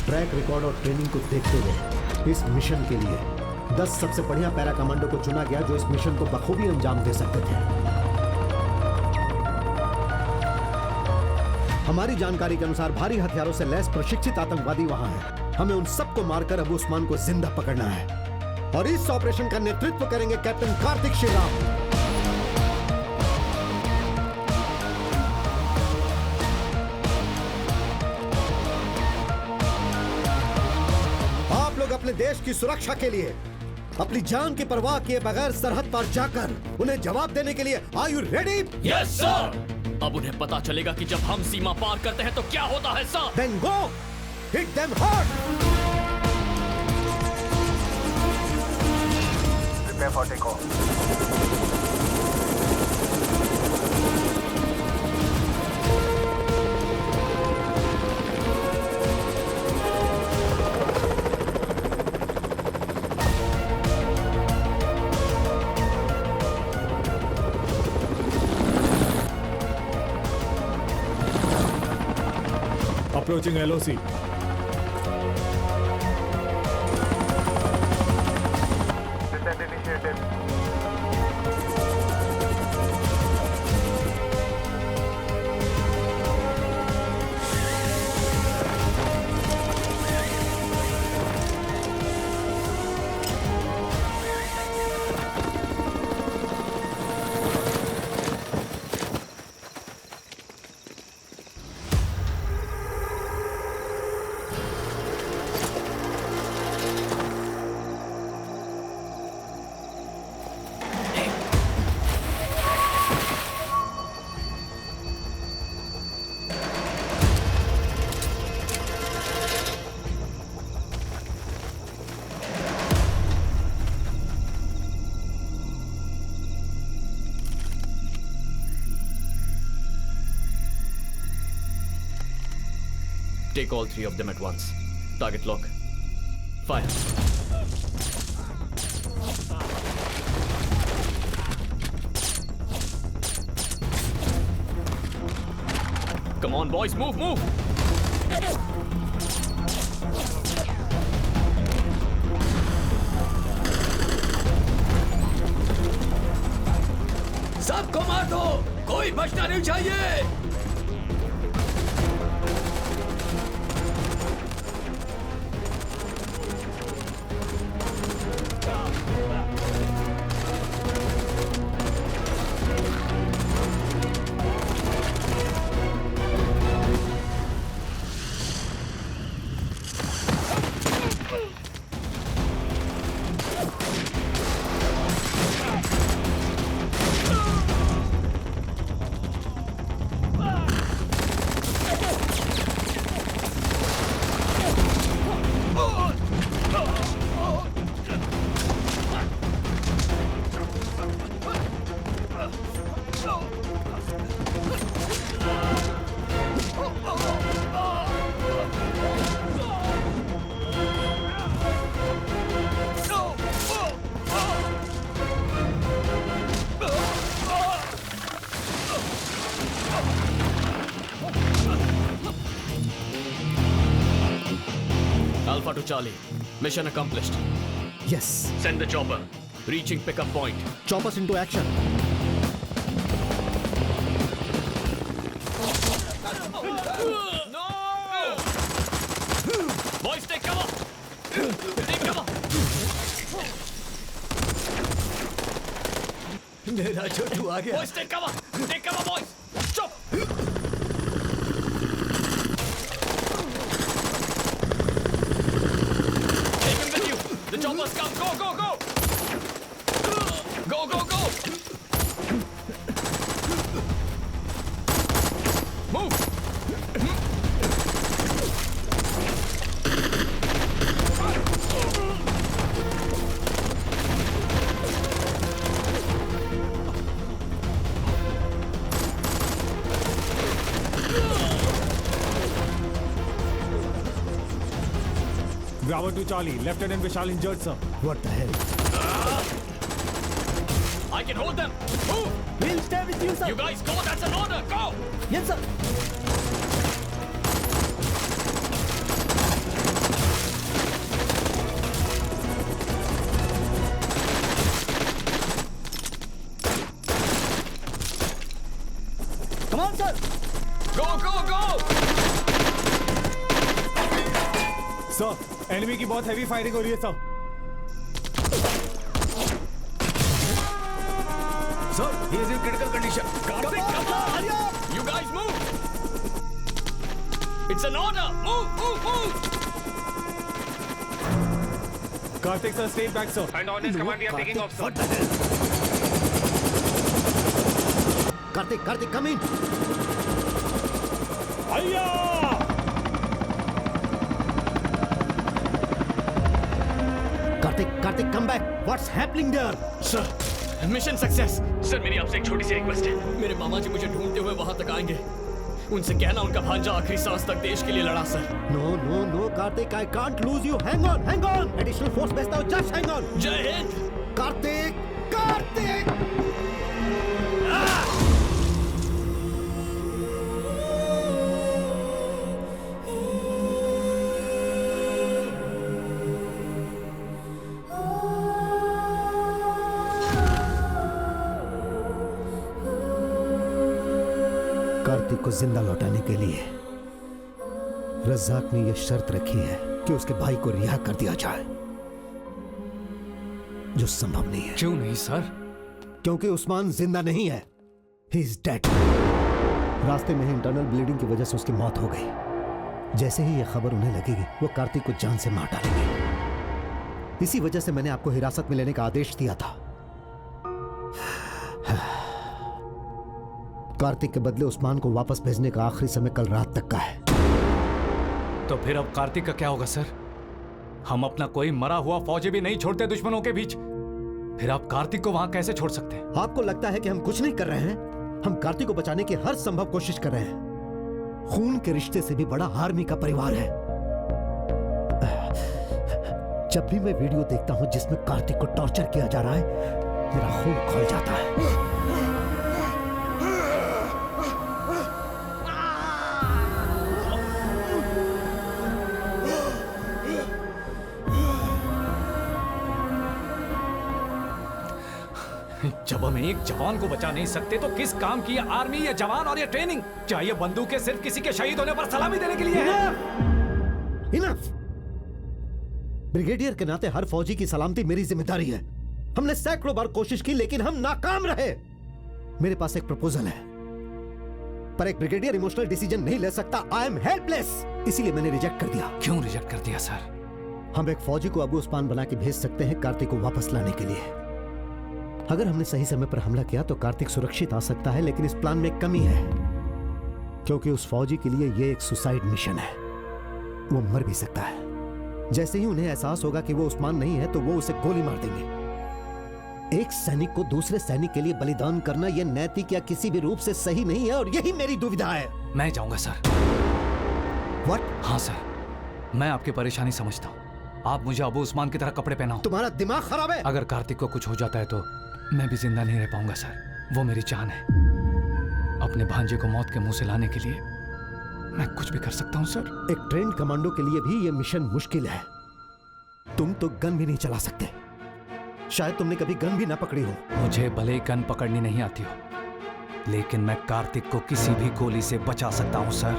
Track record और training को देखते हुए इस मिशन के लिए 10 सबसे बढ़िया पैरा कमांडो को चुना गया जो इस मिशन को बखूबी अंजाम दे सकते थे। हमारी जानकारी के अनुसार भारी हथियारों से लैस प्रशिक्षित आतंकवादी वहां हैं। हमें उन सबको मारकर अबू उस्मान को जिंदा पकड़ना है और इस ऑपरेशन का नेतृत्व करेंगे कैप्टन कार्तिक श्रीराम। अपने देश की सुरक्षा के लिए अपनी जान की परवाह किए बगैर सरहद पर जाकर उन्हें जवाब देने के लिए are you ready? Yes sir. अब उन्हें पता चलेगा कि जब हम सीमा पार करते हैं तो क्या होता है sir. Then go hit them hard. Prepare for take off. Approaching LOC. Descent initiated. Take all 3 of them at once. Target lock. Fire. Come on, boys, move! सबको मार दो, कोई बचना नहीं चाहिए। Alpha to Charlie. Mission accomplished. Yes. Send the chopper. Reaching pickup point. Choppers into action. No! Boys, take cover! Take cover! मेरा छोटू आ गया। Boys, take cover! Take cover, boys! Chop! Take him with you! The choppers come! Go, go, go! Go, go, go! Move! Bravo to Charlie. Lieutenant Vishal injured, sir. What the hell? I can hold them! Move! We'll stay with you, sir. You guys go! That's an order! Go! Yes, sir. Sir enemy की बहुत heavy firing हो रही है sir. Sir he is in critical condition. Karthik, come on! You guys move! It's an order! Move! Kartik sir stay back sir. And on his command we are taking off sir. Kartik come in. आया Kartik come back. What's happening there? Sir, mission success. Sir, मेरी आपसे एक छोटी सी request है। मेरे मामा जी मुझे ढूंढते हुए वहां तक आएंगे। उनसे कहना उनका भांजा आखिरी सांस तक देश के लिए लड़ा sir. No Kartik, I can't lose you. Hang on. Additional force भेजता हूं, जस्ट हैंग ऑन। जय हिंद। कार्तिक कार्तिक को जिंदा लौटाने के लिए रज्जाक ने यह शर्त रखी है कि उसके भाई को रिहा कर दिया जाए, जो संभव नहीं है। क्यों नहीं सर? क्योंकि उस्मान जिंदा नहीं है। He is dead. रास्ते में ही इंटरनल ब्लीडिंग की वजह से उसकी मौत हो गई। जैसे ही यह खबर उन्हें लगेगी वो कार्तिक को जान से मार डालेंगे। इसी वजह से मैंने आपको हिरासत में लेने का आदेश दिया था। कार्तिक के बदले उस्मान को वापस भेजने का आखिरी समय कल रात तक का है। तो फिर अब कार्तिक का क्या होगा सर? हम अपना कोई मरा हुआ फौजी भी नहीं छोड़ते दुश्मनों के बीच। फिर आप कार्तिक को वहां कैसे छोड़ सकते हैं? आपको लगता है कि हम कुछ नहीं कर रहे हैं? हम कार्तिक को बचाने की हर संभव कोशिश कर रहे हैं। खून के रिश्ते से भी बड़ा आर्मी का परिवार है। जब भी मैं वीडियो देखता हूं जिसमें कार्तिक को टॉर्चर किया जा रहा है, मेरा खून खौल जाता है। जब हम एक जवान को बचा नहीं सकते तो किस काम की ये आर्मी, ये जवान और ये ट्रेनिंग? क्या ये बंदूकें सिर्फ किसी के शहीद होने पर सलामी देने के लिए है? इनफ! ब्रिगेडियर के नाते हर फौजी की सलामती मेरी जिम्मेदारी है। हमने सैकड़ों बार कोशिश की लेकिन हम नाकाम रहे। मेरे पास एक प्रपोजल है, पर एक ब्रिगेडियर इमोशनल डिसीजन नहीं ले सकता। आई एम हेल्पलेस, इसीलिए मैंने रिजेक्ट कर दिया। क्यों रिजेक्ट कर दिया सर? हम एक फौजी को अबू उस्मान बना के भेज सकते हैं कार्तिक को वापस लाने के लिए। अगर हमने सही समय पर हमला किया तो कार्तिक सुरक्षित आ सकता है, लेकिन इस प्लान में एक कमी है, क्योंकि उस फौजी के लिए यह एक सुसाइड मिशन है। वो मर भी सकता है। जैसे ही उन्हें एहसास होगा कि वो उस्मान नहीं है तो वो उसे गोली मार देंगे। एक सैनिक को दूसरे सैनिक के लिए बलिदान करना यह नैतिक या किसी भी रूप से सही नहीं है, और यही मेरी दुविधा है। मैं जाऊंगा सर। What? हाँ सर, मैं आपकी परेशानी समझता हूँ। आप मुझे अबू उस्मान की तरह कपड़े पहनाओ। तुम्हारा दिमाग खराब है। अगर कार्तिक को कुछ हो जाता है तो मैं भी जिंदा नहीं रह पाऊंगा सर। वो मेरी जान है। अपने भांजे को मौत के मुंह से लाने के लिए मैं कुछ भी कर सकता हूं सर। एक ट्रेंड कमांडो के लिए भी यह मिशन मुश्किल है। तुम तो गन भी नहीं चला सकते। शायद तुमने कभी गन भी ना पकड़ी हो। मुझे भले ही गन पकड़नी नहीं आती हो, लेकिन मैं कार्तिक को किसी भी गोली से बचा सकता हूं सर।